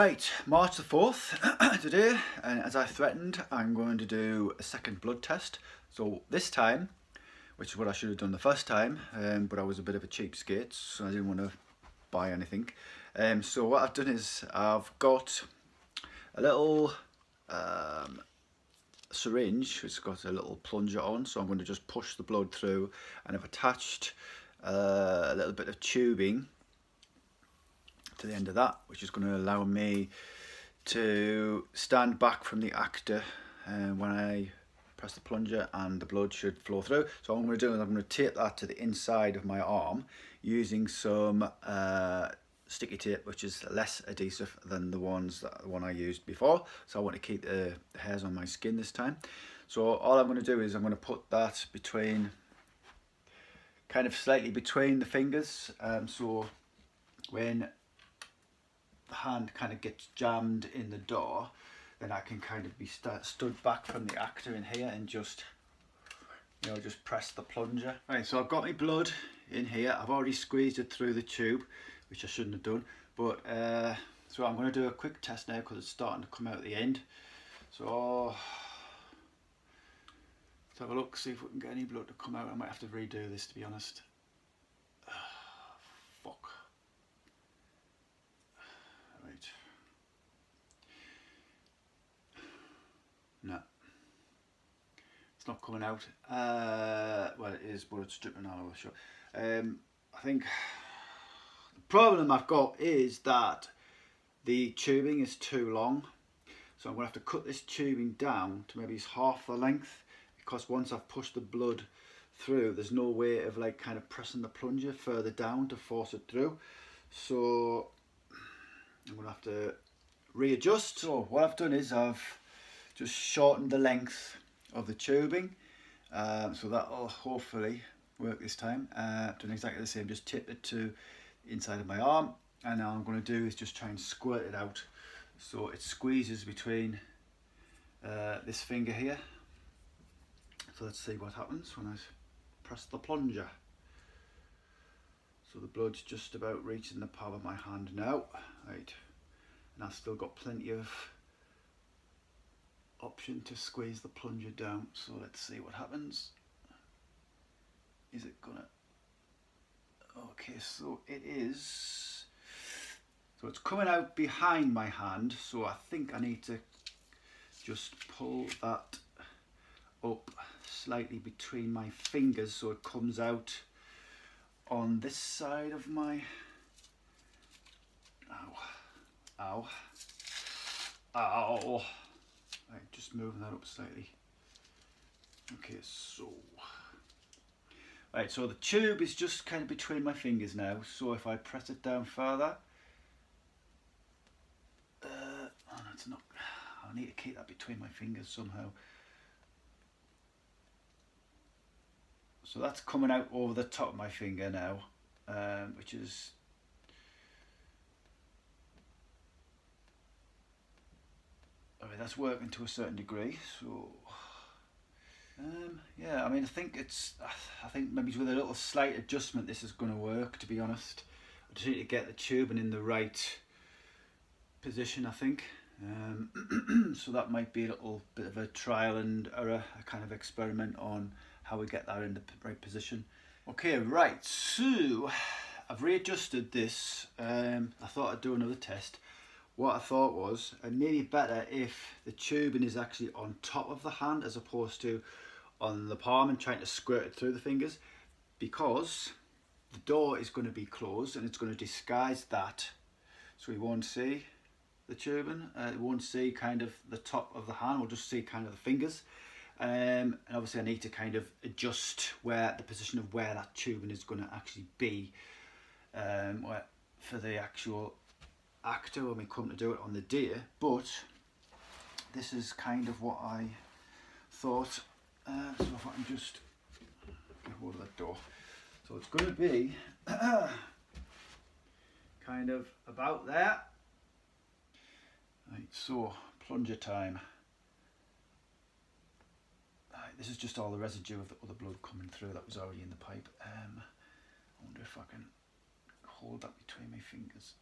Right, March the 4th today, and as I threatened, I'm going to do a second blood test. So this time, which is what I should have done the first time, but I was a bit of a cheapskate, so I didn't want to buy anything. So what I've done is I've got a little syringe which has got a little plunger on, so I'm going to just push the blood through, and I've attached a little bit of tubing to the end of that, which is going to allow me to stand back from the actor when I press the plunger, and the blood should flow through. So what I'm going to do is I'm going to tape that to the inside of my arm using some sticky tape, which is less adhesive than the one I used before. So I want to keep the hairs on my skin this time. So all I'm going to do is I'm going to put that between, kind of slightly between the fingers, so when the hand kind of gets jammed in the door, then I can kind of be stood back from the actor in here and just, you know, just press the plunger. Right, so I've got my blood in here. I've already squeezed it through the tube, which I shouldn't have done, but so I'm going to do a quick test now because it's starting to come out at the end. So let's have a look, see if we can get any blood to come out. I might have to redo this, to be honest. Fuck. Right. No, it's not coming out. Well, it is, but it's dripping all over. Sure. I think the problem I've got is that the tubing is too long, so I'm going to have to cut this tubing down to maybe half the length, because once I've pushed the blood through, there's no way of like kind of pressing the plunger further down to force it through. So I'm going to have to readjust. So what I've done is I've just shortened the length of the tubing, so that'll hopefully work this time. Done exactly the same, just tip it to the inside of my arm, and now I'm going to do is just try and squirt it out so it squeezes between this finger here. So let's see what happens when I press the plunger. So the blood's just about reaching the palm of my hand now, right, and I've still got plenty of option to squeeze the plunger down. So let's see what happens. Is it gonna? Okay, so it is. So it's coming out behind my hand, so I think I need to just pull that up slightly between my fingers so it comes out on this side of my, ow, right, just moving that up slightly. Okay, so right, so the tube is just kind of between my fingers now, so if I press it down further, oh, that's not, I need to keep that between my fingers somehow. So that's coming out over the top of my finger now, which is, I mean, that's working to a certain degree. So yeah, I mean, I think maybe with a little slight adjustment this is going to work, to be honest. I just need to get the tubing in the right position, I think. So that might be a little bit of a trial and error, a kind of experiment on how we get that in the right position. Okay, right, so I've readjusted this. I thought I'd do another test. What I thought was, it may be better if the tubing is actually on top of the hand as opposed to on the palm and trying to squirt it through the fingers, because the door is going to be closed and it's going to disguise that, so we won't see the tubing. It won't see kind of the top of the hand, we'll just see kind of the fingers. And obviously I need to kind of adjust where the position of where that tubing is going to actually be for the actual actor when we come to do it on the day. But this is kind of what I thought. So if I can just get hold of that door. So it's going to be kind of about there. Right, so plunger time. This is just all the residue of the other blood coming through that was already in the pipe. I wonder if I can hold that between my fingers.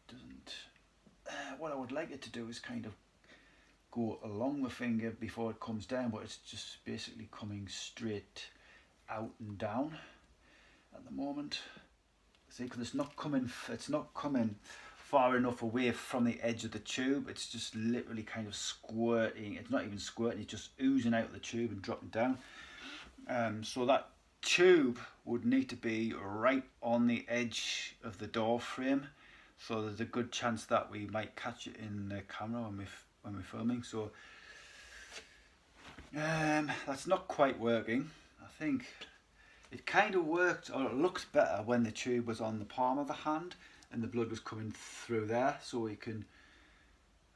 doesn't. What I would like it to do is kind of go along the finger before it comes down, but it's just basically coming straight out and down at the moment. See, because it's not coming far enough away from the edge of the tube. It's just literally kind of squirting. It's not even squirting, it's just oozing out of the tube and dropping down. So that tube would need to be right on the edge of the door frame, so there's a good chance that we might catch it in the camera when we're filming. So that's not quite working. I think it kind of worked, or it looked better when the tube was on the palm of the hand and the blood was coming through there. So we can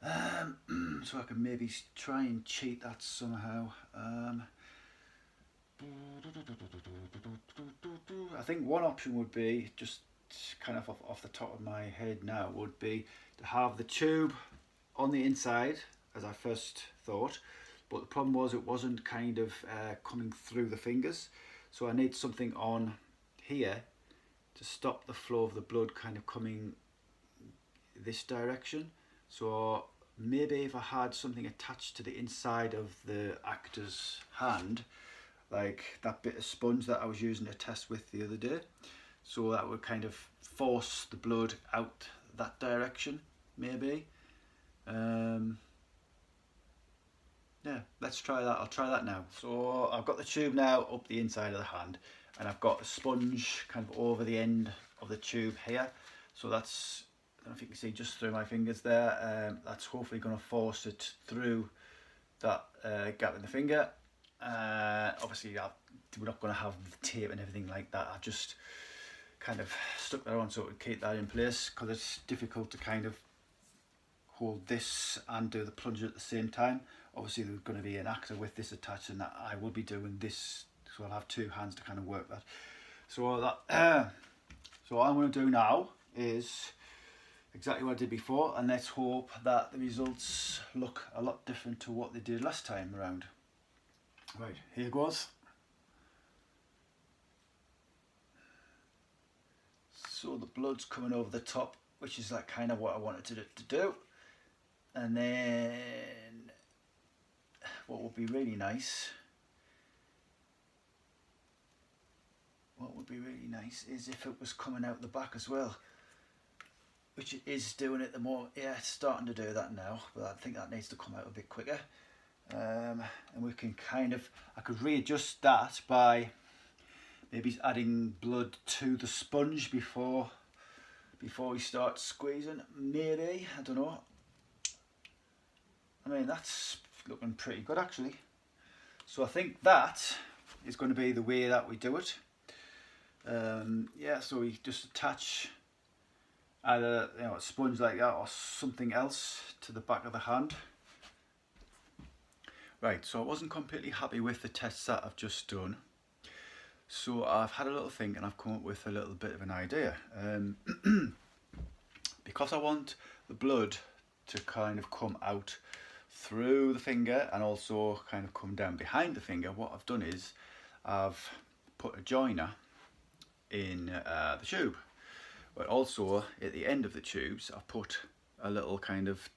so I can maybe try and cheat that somehow. I think one option would be, just kind of off the top of my head now, would be to have the tube on the inside, as I first thought, but the problem was it wasn't kind of coming through the fingers. So I need something on here to stop the flow of the blood kind of coming this direction. So maybe if I had something attached to the inside of the actor's hand, like that bit of sponge that I was using to test with the other day, so that would kind of force the blood out that direction, maybe. Yeah, let's try that. I'll try that now. So I've got the tube now up the inside of the hand, and I've got a sponge kind of over the end of the tube here. So that's, I don't know if you can see just through my fingers there, that's hopefully going to force it through that gap in the finger. Obviously we're not going to have the tape and everything like that. I just kind of stuck that on so it would keep that in place, because it's difficult to kind of hold this and do the plunger at the same time. Obviously there's going to be an actor with this attached, and that I will be doing this, so I'll have two hands to kind of work that. So that so what I'm going to do now is exactly what I did before, and let's hope that the results look a lot different to what they did last time around. Right, here goes. So the blood's coming over the top, which is like kind of what I wanted it to do. And then what would be really nice, is if it was coming out the back as well, which it is doing at the moment. Yeah, it's starting to do that now, but I think that needs to come out a bit quicker. And we can kind of, I could readjust that by maybe adding blood to the sponge before we start squeezing, maybe, I don't know. I mean, that's looking pretty good actually. So I think that is going to be the way that we do it. Yeah, so we just attach either, you know, a sponge like that or something else to the back of the hand. Right, so I wasn't completely happy with the tests that I've just done. So I've had a little think, and I've come up with a little bit of an idea. Because I want the blood to kind of come out through the finger and also kind of come down behind the finger, what I've done is I've put a joiner in the tube, but also at the end of the tubes I've put a little kind of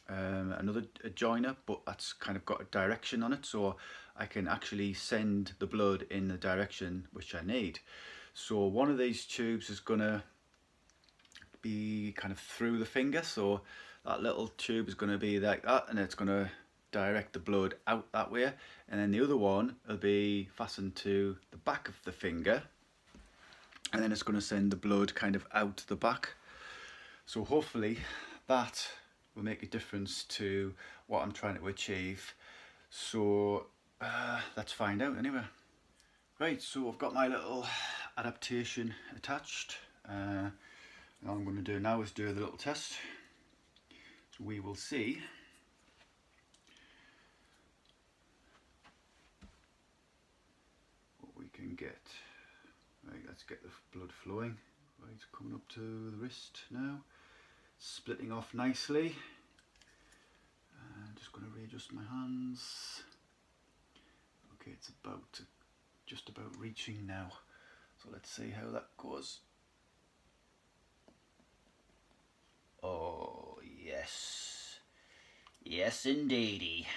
another joiner, but that's kind of got a direction on it, so I can actually send the blood in the direction which I need. So one of these tubes is gonna be kind of through the finger, so that little tube is going to be like that, and it's going to direct the blood out that way, and then the other one will be fastened to the back of the finger, and then it's going to send the blood kind of out the back. So hopefully that will make a difference to what I'm trying to achieve. So let's find out anyway. Right, so I've got my little adaptation attached. All I'm going to do now is do the little test. So we will see what we can get. Right, let's get the blood flowing. Right, it's coming up to the wrist now. Splitting off nicely. I'm just going to readjust my hands. Okay, it's just about reaching now. So let's see how that goes. Oh yes, yes indeedy.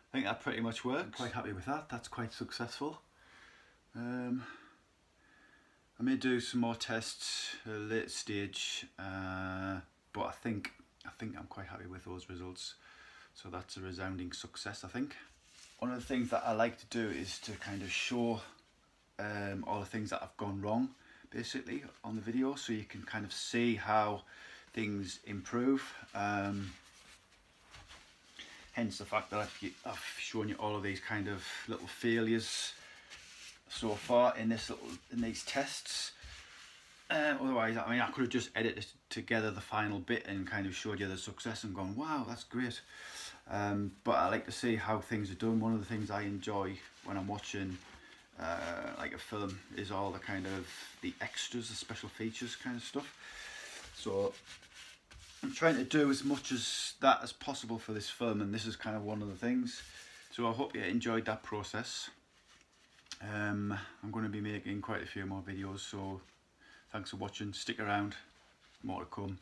I think that pretty much works. I'm quite happy with that. That's quite successful. I may do some more tests at a later stage, but I think I'm quite happy with those results. So that's a resounding success, I think. One of the things that I like to do is to kind of show all the things that have gone wrong, basically, on the video, so you can kind of see how things improve. Hence the fact that I've shown you all of these kind of little failures so far in these tests. Otherwise, I mean, I could have just edited together the final bit and kind of showed you the success and gone, wow, that's great. But I like to see how things are done. One of the things I enjoy when I'm watching like a film is all the kind of the extras, the special features kind of stuff. So I'm trying to do as much as that as possible for this film, and this is kind of one of the things. So I hope you enjoyed that process. I'm going to be making quite a few more videos, so thanks for watching. Stick around, more to come.